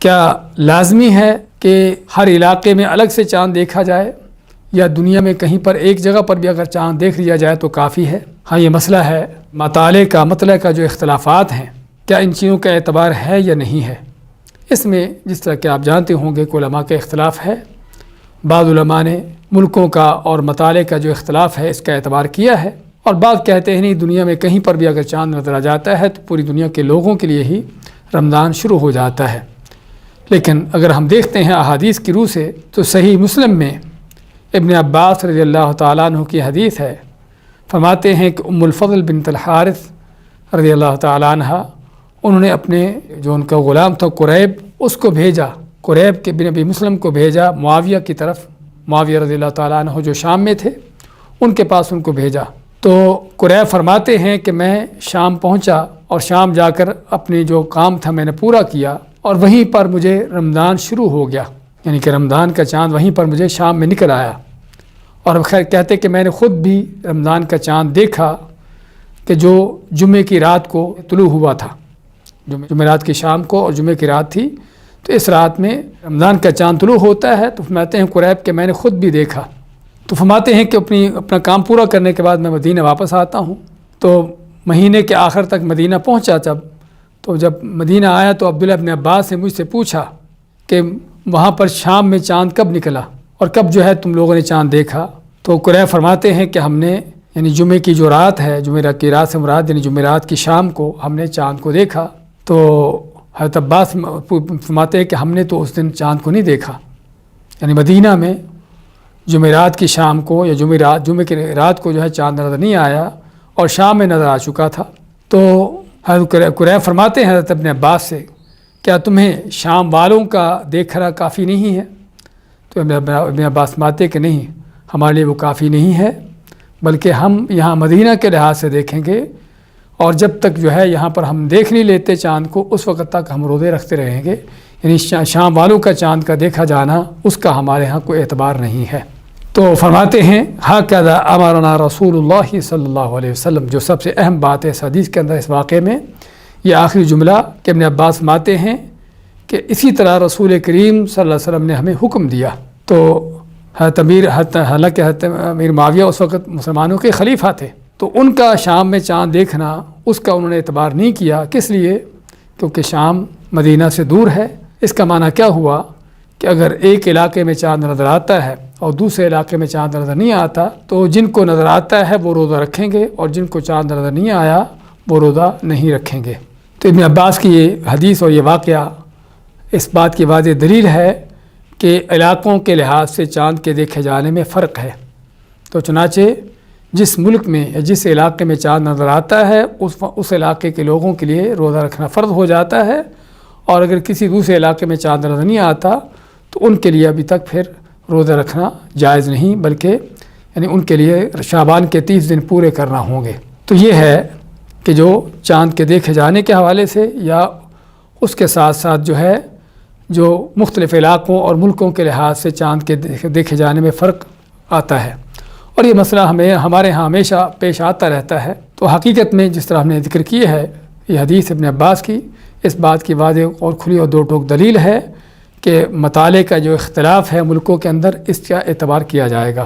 کیا لازمی ہے کہ ہر علاقے میں الگ سے چاند دیکھا جائے، یا دنیا میں کہیں پر ایک جگہ پر بھی اگر چاند دیکھ لیا جائے تو کافی ہے؟ ہاں، یہ مسئلہ ہے مطالعے کا، مطلع کا جو اختلافات ہیں، کیا ان چیزوں کا اعتبار ہے یا نہیں ہے۔ اس میں جس طرح کہ آپ جانتے ہوں گے کہ علماء کا اختلاف ہے۔ بعض علماء نے ملکوں کا اور مطالعے کا جو اختلاف ہے اس کا اعتبار کیا ہے، اور بعض کہتے ہیں نہیں، دنیا میں کہیں پر بھی اگر چاند نظر آ جاتا ہے تو پوری دنیا کے لوگوں کے لیے ہی رمضان شروع ہو جاتا ہے۔ لیکن اگر ہم دیکھتے ہیں احادیث کی روح سے تو صحیح مسلم میں ابن عباس رضی اللہ تعالیٰ عنہ کی حدیث ہے، فرماتے ہیں کہ ام الفضل بنت الحارث رضی اللہ تعالیٰ عنہ، انہوں نے اپنے جو ان کا غلام تھا قریب، اس کو بھیجا، قریب کے بن ابی مسلم کو بھیجا معاویہ کی طرف، معاویہ رضی اللہ تعالیٰ عنہ جو شام میں تھے، ان کے پاس ان کو بھیجا۔ تو قریب فرماتے ہیں کہ میں شام پہنچا اور شام جا کر اپنی جو کام تھا میں نے پورا کیا، اور وہیں پر مجھے رمضان شروع ہو گیا، یعنی کہ رمضان کا چاند وہیں پر مجھے شام میں نکل آیا۔ اور خیر کہتے کہ میں نے خود بھی رمضان کا چاند دیکھا کہ جو جمعے کی رات کو طلوع ہوا تھا، جمعرات کی شام کو اور جمعے کی رات تھی، تو اس رات میں رمضان کا چاند طلوع ہوتا ہے۔ تو فرماتے ہیں قریب کہ میں نے خود بھی دیکھا۔ تو فرماتے ہیں کہ اپنا کام پورا کرنے کے بعد میں مدینہ واپس آتا ہوں، تو مہینے کے آخر تک مدینہ پہنچا تو جب مدینہ آیا تو عبداللہ ابن عباس نے مجھ سے پوچھا کہ وہاں پر شام میں چاند کب نکلا اور کب جو ہے تم لوگوں نے چاند دیکھا؟ تو قریب فرماتے ہیں کہ ہم نے یعنی جمعے کی جو رات ہے، جمعہ کی رات سے مراد یعنی جمعرات کی شام کو ہم نے چاند کو دیکھا۔ تو حضرت عباس فرماتے ہیں کہ ہم نے تو اس دن چاند کو نہیں دیکھا، یعنی مدینہ میں جمعرات کی شام کو یا جمعے کی رات کو جو ہے چاند نظر نہیں آیا، اور شام میں نظر آ چکا تھا۔ تو حضرت قریب فرماتے ہیں حضرت ابن عباس سے، کیا تمہیں شام والوں کا دیکھنا کافی نہیں ہے؟ تو ابن عباس فرماتے کہ نہیں، ہمارے لیے وہ کافی نہیں ہے، بلکہ ہم یہاں مدینہ کے لحاظ سے دیکھیں گے، اور جب تک جو ہے یہاں پر ہم دیکھ نہیں لیتے چاند کو، اس وقت تک ہم روزے رکھتے رہیں گے، یعنی شام والوں کا چاند کا دیکھا جانا اس کا ہمارے ہاں کوئی اعتبار نہیں ہے۔ تو فرماتے ہیں ہاکذا امرنا رسول اللہ صلی اللہ علیہ وسلم، جو سب سے اہم بات ہے اس حدیث کے اندر، اس واقعے میں یہ آخری جملہ کہ ابن عباس فرماتے ہیں کہ اسی طرح رسول کریم صلی اللہ علیہ وسلم نے ہمیں حکم دیا۔ تو حالانکہ امیر معاویہ اس وقت مسلمانوں کے خلیفہ تھے، تو ان کا شام میں چاند دیکھنا اس کا انہوں نے اعتبار نہیں کیا۔ کس لیے؟ کیونکہ شام مدینہ سے دور ہے۔ اس کا معنی کیا ہوا کہ اگر ایک علاقے میں چاند نظر آتا ہے اور دوسرے علاقے میں چاند نظر نہیں آتا، تو جن کو نظر آتا ہے وہ روزہ رکھیں گے، اور جن کو چاند نظر نہیں آیا وہ روزہ نہیں رکھیں گے۔ تو ابن عباس کی یہ حدیث اور یہ واقعہ اس بات کی واضح دلیل ہے کہ علاقوں کے لحاظ سے چاند کے دیکھے جانے میں فرق ہے۔ تو چنانچہ جس ملک میں یا جس علاقے میں چاند نظر آتا ہے اس علاقے کے لوگوں کے لیے روزہ رکھنا فرض ہو جاتا ہے، اور اگر کسی دوسرے علاقے میں چاند نظر نہیں آتا تو ان کے لیے ابھی تک پھر روزہ رکھنا جائز نہیں، بلکہ یعنی ان کے لیے شعبان کے 30 دن پورے کرنا ہوں گے۔ تو یہ ہے کہ جو چاند کے دیکھے جانے کے حوالے سے یا اس کے ساتھ ساتھ جو ہے جو مختلف علاقوں اور ملکوں کے لحاظ سے چاند کے دیکھے جانے میں فرق آتا ہے، اور یہ مسئلہ ہمارے ہاں ہمیشہ پیش آتا رہتا ہے۔ تو حقیقت میں جس طرح ہم نے ذکر کی ہے یہ حدیث ابن عباس کی، اس بات کی واضح اور کھلی اور دو ٹوک دلیل ہے کہ مطالعے کا جو اختلاف ہے ملکوں کے اندر، اس کا اعتبار کیا جائے گا۔